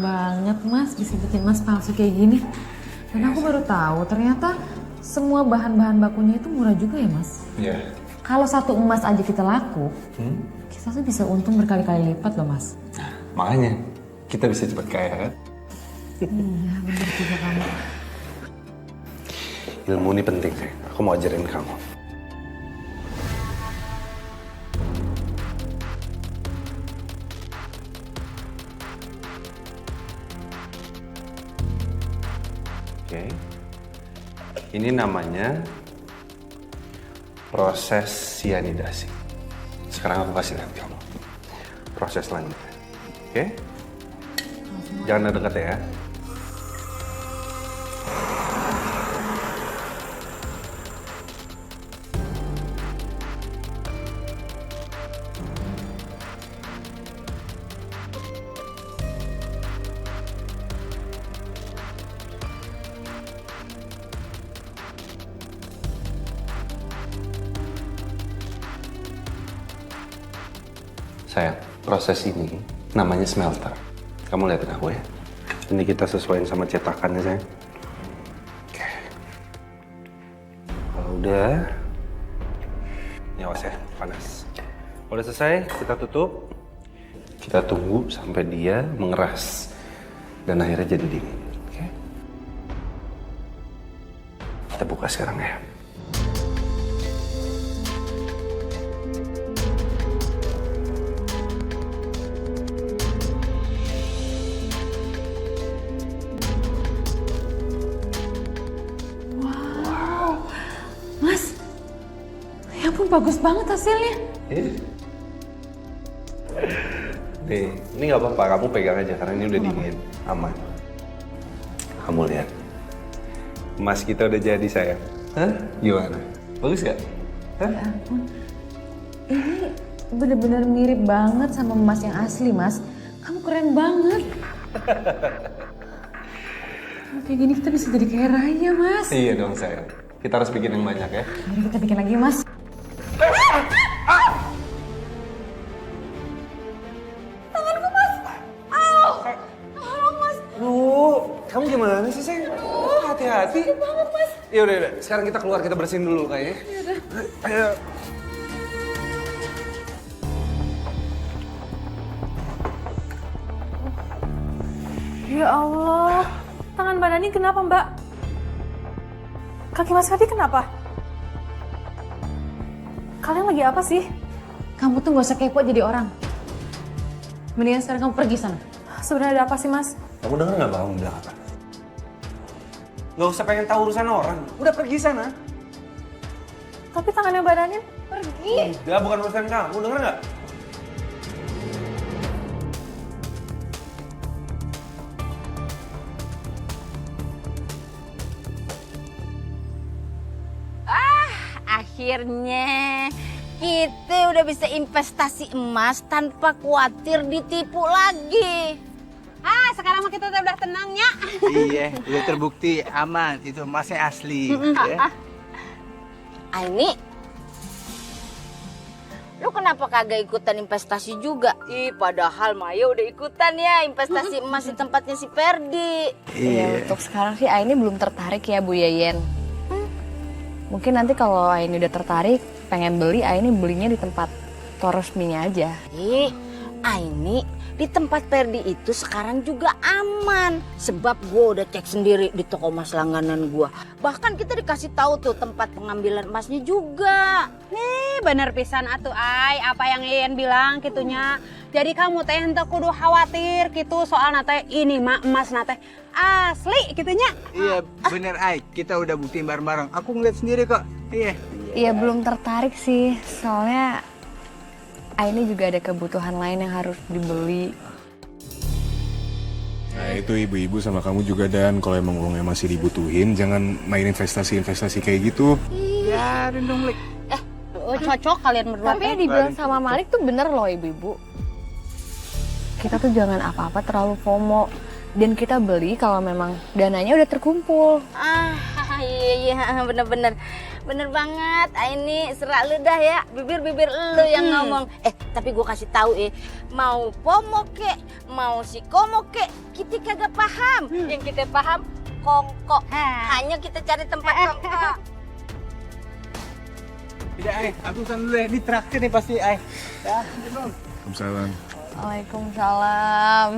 banget Mas bisa bikin Mas palsu kayak gini. Dan aku baru tahu ternyata semua bahan-bahan bakunya itu murah juga ya Mas. Iya. Kalau satu emas aja kita laku, kita tuh bisa untung berkali-kali lipat loh Mas. Nah, makanya kita bisa cepat kaya kan? Iya bener juga kamu. Ilmu ini penting sih. Aku mau ajarin kamu. Oke. Ini namanya proses sianidasi. Sekarang aku kasih lihat kamu. Proses selanjutnya. Oke? Jangan dekat ya. Sayang, proses ini namanya smelter. Kamu lihatin aku ya. Ini kita sesuaiin sama cetakannya, sayang. Oke. Kalau udah, ini awas ya, panas. Kalau udah selesai, kita tutup. Kita tunggu sampai dia mengeras. Dan akhirnya jadi dingin. Oke. Kita buka sekarang ya. Mas, ya ampun bagus banget hasilnya. Nih, ini nggak apa-apa, kamu pegang aja karena ini udah dingin, aman. Kamu lihat, emas kita udah jadi sayang. Hah? Gimana? Bagus gak? Hah? Ya ampun, ini bener-bener mirip banget sama emas yang asli Mas. Kamu keren banget. Kalau kayak gini kita bisa jadi kaya raya Mas. Iya dong sayang, kita harus bikin yang banyak ya. Mari kita bikin lagi Mas. Tanganku Mas. Au. Tolong Mas. Duh, kamu gimana sih sayang? Hati-hati. Sakit banget Mas. Yaudah, sekarang kita keluar, kita bersihin dulu kayaknya. Yaudah. Ayo. Ya Allah, tangan Mbak Dani kenapa Mbak? Kaki Mas Ferdi kenapa? Kalian lagi apa sih? Kamu tuh gak usah kepo jadi orang. Mendingan sekarang kamu pergi sana. Sebenarnya ada apa sih Mas? Kamu denger nggak Bang bilang apa? Nggak usah pengen tahu urusan orang. Udah pergi sana. Tapi tangannya Mbak Dani pergi. Udah, bukan urusan kamu, denger nggak? Akhirnya kita udah bisa investasi emas tanpa khawatir ditipu lagi. Sekarang mah kita udah tenang ya. Iya, udah terbukti aman. Itu emasnya asli. Ya. Aini, lu kenapa kagak ikutan investasi juga? Padahal Maya udah ikutan ya investasi emas di tempatnya si Ferdi. Ya, untuk sekarang sih Aini belum tertarik ya Bu Yeyen. Mungkin nanti kalau Aini udah tertarik, pengen beli, Aini belinya di tempat toko resminya aja. Aini di tempat Ferdi itu sekarang juga aman. Sebab gue udah cek sendiri di toko emas langganan gue. Bahkan kita dikasih tahu tuh tempat pengambilan emasnya juga. Bener pisan atuh Ai, apa yang Ian bilang gitunya. Jadi kamu teh henteu kudu khawatir gitu soal nate ini mah emas nate asli gitunya. Iya, bener Ai. Kita udah buktiin bareng-bareng. Aku ngeliat sendiri kok. Iya. Iya belum tertarik sih, soalnya Aini juga ada kebutuhan lain yang harus dibeli. Nah itu ibu-ibu sama kamu juga Dan, kalau emang uangnya masih dibutuhin, jangan main investasi-investasi kayak gitu. Biarin dong, Lik. Cocok kalian berdua. Tapi yang dibilang sama Malik tuh bener loh ibu-ibu. Kita tuh jangan apa-apa terlalu FOMO. Dan kita beli kalau memang dananya udah terkumpul. Iya bener-bener. Bener banget, Aini serak lu dah ya, bibir-bibir lu yang ngomong. Tapi gue kasih tahu mau pomo kek, mau si komo kek, kita kagak paham. Yang kita paham kongko. Hanya kita cari tempat kongko. Tidak, aku pesan dulu ya. Ini traktir nih pasti, Ya, Waalaikumsalam. Waalaikumsalam.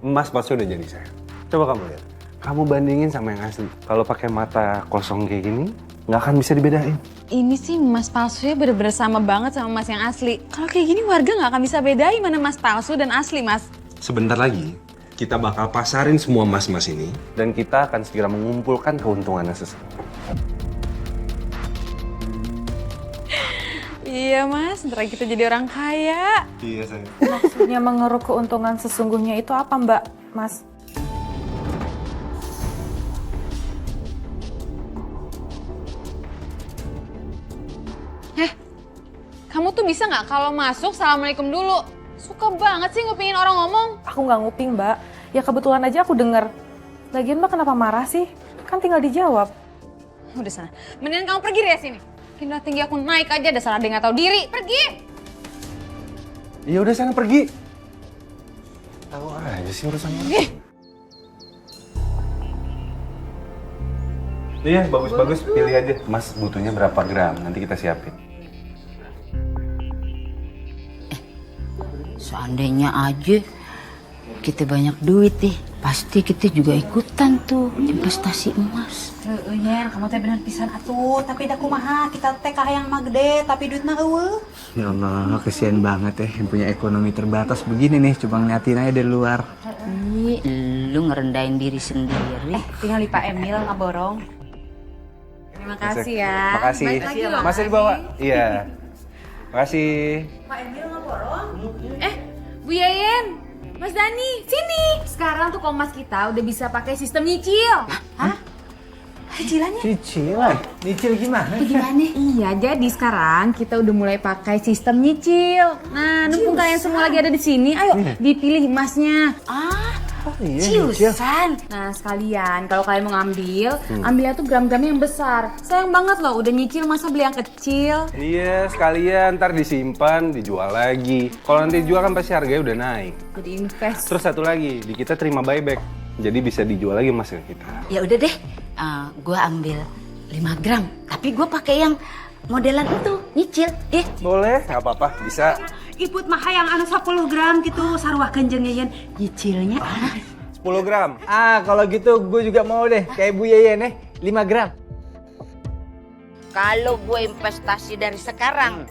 Emas pasti udah jadi saya. Coba kamu lihat. Kamu bandingin sama yang asli. Kalau pakai mata kosong kayak gini, nggak akan bisa dibedain. Ini sih emas palsunya bener-bener sama banget sama emas yang asli. Kalau kayak gini warga nggak akan bisa bedain mana emas palsu dan asli, Mas. Sebentar lagi, kita bakal pasarin semua emas-emas ini. Dan kita akan segera mengumpulkan keuntungannya sesuai. Iya, Mas. Ntar kita jadi orang kaya. Iya, sayang. Maksudnya mengeruk keuntungan sesungguhnya itu apa, Mbak, Mas? Kamu tuh bisa nggak kalau masuk Assalamualaikum dulu? Suka banget sih ngupingin orang ngomong. Aku nggak nguping, Mbak. Ya kebetulan aja aku denger. Lagian Mbak kenapa marah sih? Kan tinggal dijawab. Udah sana. Mendingan kamu pergi dari sini. Tinggal tinggi aku naik aja, dasar ada yang nggak tahu diri. Pergi! Ya udah sana pergi. Tahu aja sih urusannya. Iya, bagus-bagus. Pilih aja. Mas butuhnya berapa gram? Nanti kita siapin. Seandainya aja kita banyak duit pasti kita juga ikutan tuh investasi emas. Yen, kamu teh bener pisan atuh. Tapi dah kumaha, kita teh yang mah gede, tapi duit mah eueuh. Ya Allah, kesian banget yang punya ekonomi terbatas begini nih, cuma ngeliatin aja dari luar. Lu ngerendahin diri sendiri. Tinggal di Pak Emil ngaborong. Terima kasih ya. Makasih. Balik lagi loh. Masih dibawa? Iya. Makasih. Bu Yayen, Mas Dani, sini. Sekarang tuh Kompas kita udah bisa pakai sistem nyicil. Hah? Cicilannya? Cicilan? Nyicil gimana? Iya, jadi sekarang kita udah mulai pakai sistem nyicil. Nah, mumpung kalian semua lagi ada di sini, ayo dipilih emasnya. Ciusan. Nah, sekalian kalau kalian mau ngambil, ambilnya tuh gram-gramnya yang besar. Sayang banget loh, udah nyicil masa beli yang kecil. Iya, sekalian ntar disimpan, dijual lagi. Kalau nanti dijual kan pasti harganya udah naik. Jadi invest. Terus satu lagi, di kita terima buyback. Jadi bisa dijual lagi emasnya kita. Ya udah deh, gue ambil 5 gram. Tapi gue pakai yang modelan itu, nyicil. Boleh, nggak apa-apa, bisa. Ibut mah yang anu 10 gram gitu, sarwah kenjeng Yen. Nyicilnya 10 gram. Kalau gitu gue juga mau deh, kayak Bu Yeyen 5 gram. Kalau gue investasi dari sekarang,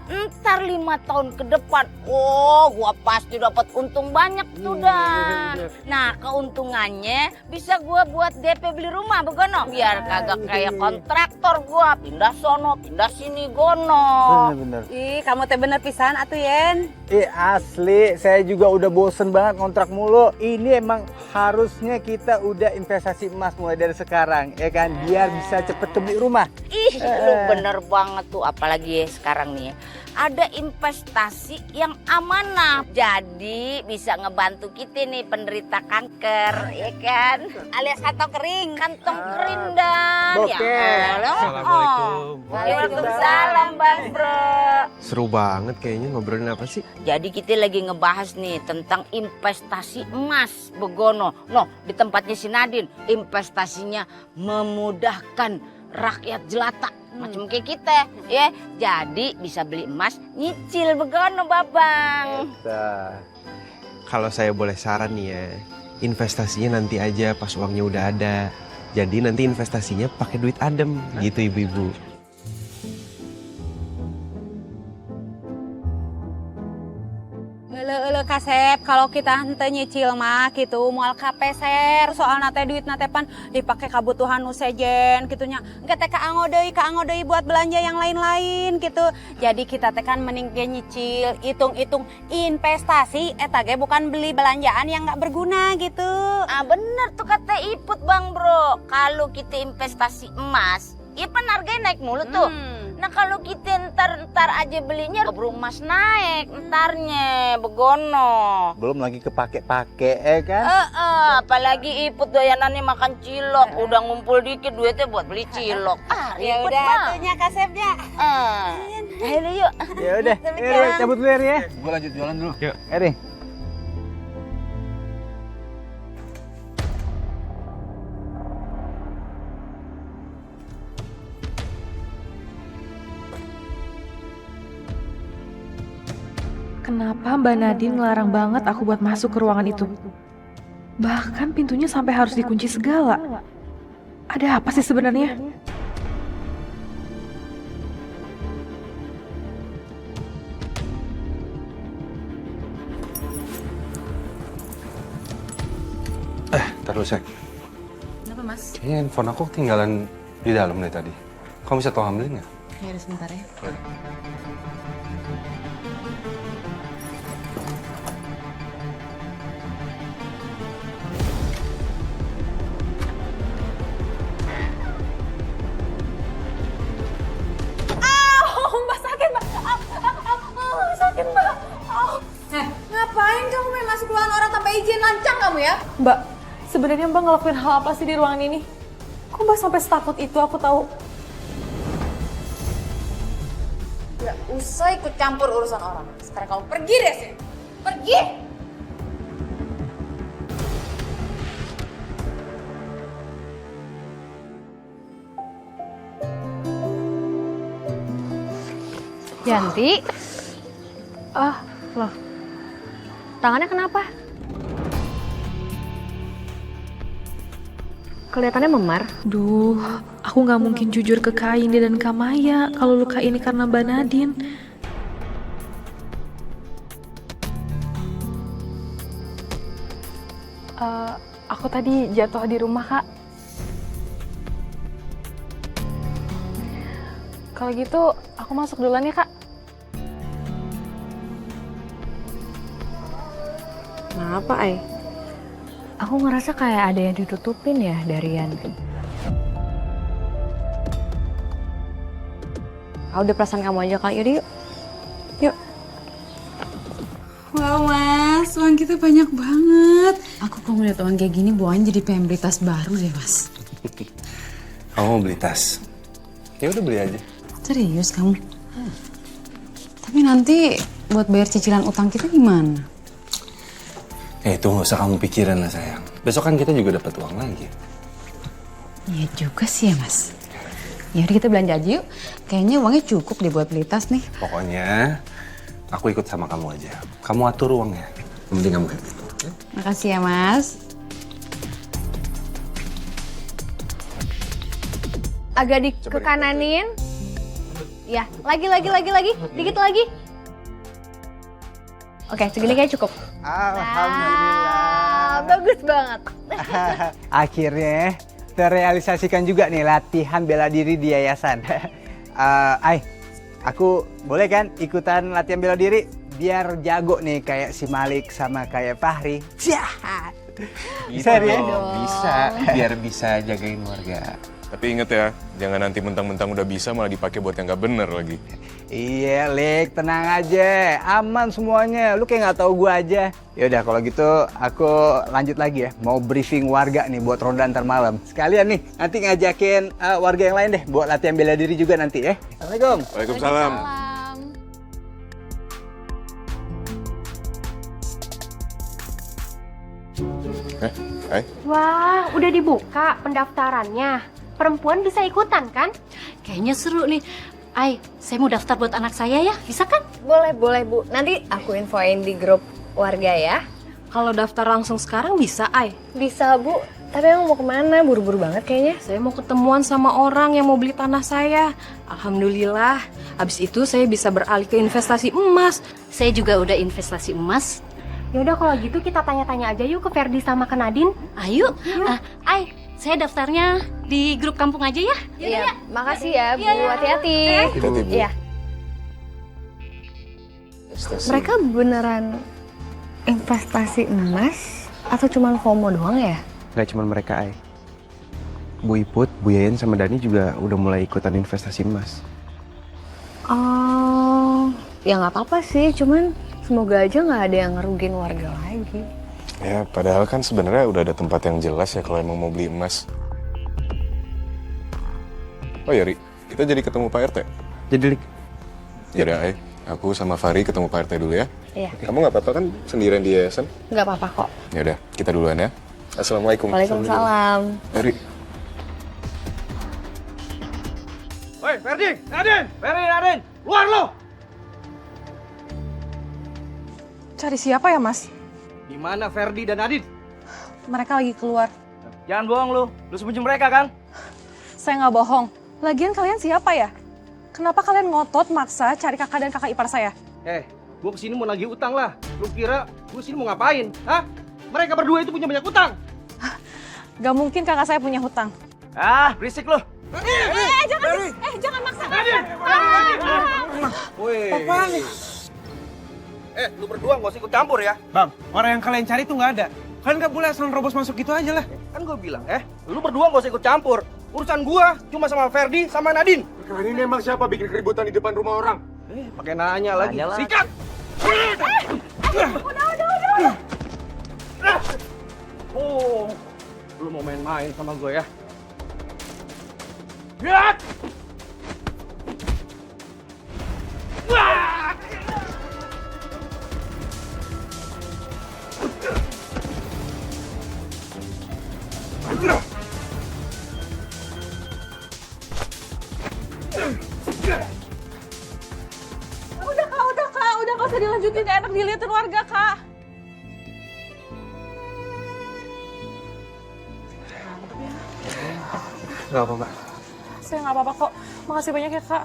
ntar 5 tahun ke depan, gue pasti dapat untung banyak tuh dah. Nah, keuntungannya bisa gue buat DP beli rumah begono, biar kagak kayak kontraktor gue pindah sono, pindah sini gono. Bener-bener. Ih, kamu teh bener pisan atuh Yen. Asli, saya juga udah bosen banget kontrak mulu. Ini emang harusnya kita udah investasi emas mulai dari sekarang, ya kan? Biar bisa cepet beli rumah. Lu bener banget tuh, apalagi sekarang nih ada investasi yang amanah, jadi bisa ngebantu kita nih penderita kanker, ya kan? Alias kantong kering dan Bokeh. Assalamualaikum. Waalaikumsalam Bang Bro. Seru banget kayaknya, ngobrolin apa sih? Jadi kita lagi ngebahas nih tentang investasi emas begono. Di tempatnya si Nadine, investasinya memudahkan rakyat jelata macam kayak kita, ya. Jadi bisa beli emas nyicil begono, Babang. Kalau saya boleh saran nih ya, investasinya nanti aja pas uangnya udah ada. Jadi nanti investasinya pakai duit adem, gitu ibu-ibu. Ele Kasep, kalau kita henteu nyicil mah gitu moal kapeser, soalna teh duitna teh pan dipake kabutuhan nu sejen gitunya. Engke teh kaanggo deui buat belanja yang lain-lain gitu. Jadi kita teh kan mending ge nyicil, hitung-hitung investasi eta ge bukan beli belanjaan yang enggak berguna gitu. Bener tuh kata Iput Bang Bro. Kalau kita investasi emas, ya kan harganya naik mulu tuh. Nah kalau kita ntar aja belinya keburu emas naik entarnya begono. Belum lagi kepake-pake kan? Apalagi Iput doyanannya makan cilok. Udah ngumpul dikit duitnya buat beli cilok. Ya Ribet udah bang. atunya kasepnya. Ayo yuk. Ya udah, cabut dulu ya. Gue lanjut jualan dulu. Yuk. Eri. Kenapa Mbak Nadine ngelarang banget aku buat masuk ke ruangan itu? Bahkan pintunya sampai harus dikunci segala. Ada apa sih sebenarnya? Terus ya. Kenapa mas? Kayaknya handphone aku ketinggalan di dalam dari tadi. Kamu bisa tolong ambilin nggak? Ya udah sebentar ya. Mbak sakit, Mbak. Sakit, Mbak. Ngapain kamu main masuk ruangan orang tanpa izin? Lancang kamu ya? Mbak, sebenarnya Mbak ngelakuin hal apa sih di ruangan ini? Kok Mbak sampai setakut itu aku tahu? Gak usah ikut campur urusan orang. Sekarang kamu pergi deh sini. Pergi! Yanti. Loh. Tangannya kenapa? Kelihatannya memar. Duh, aku nggak mungkin jujur ke Kak Indi dan Kak Maya kalau luka ini karena Mbak Nadine. Aku tadi jatuh di rumah, Kak. Kalau gitu, aku masuk duluan ya, Kak. Kenapa, Ay? Aku ngerasa kayak ada yang ditutupin ya dari Yanti. Udah perasaan kamu aja, Kak. Yaudah yuk. Yuk. Wow mas, uang kita banyak banget. Aku kalau ngeliat uang kayak gini bawain jadi pengen beli tas baru deh mas. Kamu mau beli tas? Ya udah beli aja. Serius kamu? Tapi nanti buat bayar cicilan utang kita gimana? Itu nggak usah kamu pikirin lah sayang. Besok kan kita juga dapat uang lagi. Iya juga sih ya mas. Ya udah kita belanja aja yuk. Kayaknya uangnya cukup deh buat beli tas nih. Pokoknya aku ikut sama kamu aja. Kamu atur uangnya. Yang penting kamu happy. Makasih ya mas. Agak ke kananin. Ya, lagi. Dikit lagi. Oke, segini kayak cukup. Alhamdulillah. Bagus banget. Akhirnya terrealisasikan juga nih latihan bela diri di yayasan. Aku boleh kan ikutan latihan bela diri biar jago nih kayak si Malik sama kayak Fahri. Bisa ya? Bisa, biar bisa jagain warga. Tapi inget ya, jangan nanti mentang-mentang udah bisa malah dipakai buat yang nggak bener lagi. Iya, Lik, tenang aja. Aman semuanya. Lu kayak nggak tahu gua aja. Yaudah, kalau gitu aku lanjut lagi ya. Mau briefing warga nih buat ronda antar malam. Sekalian nih, nanti ngajakin warga yang lain deh buat latihan bela diri juga nanti ya. Assalamualaikum. Waalaikumsalam. Wah, udah dibuka pendaftarannya. Perempuan bisa ikutan kan? Kayaknya seru nih. Ay, saya mau daftar buat anak saya ya, bisa kan? Boleh Bu. Nanti aku infoin di grup warga ya. Kalau daftar langsung sekarang bisa, Ay? Bisa Bu, tapi emang mau kemana? Buru-buru banget kayaknya. Saya mau ketemuan sama orang yang mau beli tanah saya. Alhamdulillah, habis itu saya bisa beralih ke investasi emas. Saya juga udah investasi emas. Yaudah kalau gitu kita tanya-tanya aja yuk ke Ferdi sama ke Nadine. Ayo, Ay, saya daftarnya di grup kampung aja ya. Iya, makasih ya Bu, hati-hati. Hati-hati, Bu. Iya. Mereka beneran investasi emas atau cuma FOMO doang ya? Gak cuma mereka, Ay. Bu Iput, Bu Yayan sama Dani juga udah mulai ikutan investasi emas. Oh, ya nggak apa-apa sih, cuman semoga aja nggak ada yang ngerugin warga lagi. Ya, padahal kan sebenarnya udah ada tempat yang jelas ya kalau emang mau beli emas. Oh ya, Ri, kita jadi ketemu Pak RT? Jadi, Yaudah, Ay, aku sama Fari ketemu Pak RT dulu ya. Iya. Kamu nggak apa-apa kan sendirian di yayasan? Nggak apa-apa kok. Yaudah, kita duluan ya. Assalamualaikum. Waalaikumsalam. Ri. Woi, Ferdi, Nadine, luar lo! Cari siapa ya, Mas? Di mana Ferdi dan Nadine? Mereka lagi keluar. Jangan bohong lu sembunyi mereka kan? Saya nggak bohong. Lagian kalian siapa ya? Kenapa kalian ngotot maksa cari kakak dan kakak ipar saya? Gue kesini mau nagih utang lah. Lu kira gue sini mau ngapain? Hah? Mereka berdua itu punya banyak utang. Gak mungkin kakak saya punya hutang. Ah, berisik lu. Jangan maksa. Woi. Lu berdua gak usah ikut campur ya. Bang, orang yang kalian cari tuh nggak ada. Kalian nggak boleh asal nerobos masuk gitu aja lah. Kan gue bilang, lu berdua gak usah ikut campur. Urusan gua cuma sama Ferdi sama Nadine. Kalian ini emang siapa bikin keributan di depan rumah orang? Pakai nanya lagi. Sikat! Udah. Oh, lu mau main-main sama gue ya? Lihat! Udah kak, udah gak usah dilanjutin, gak enak dilihatin warga kak. Gak apa-apa. Saya nggak apa-apa kok, makasih banyak ya kak.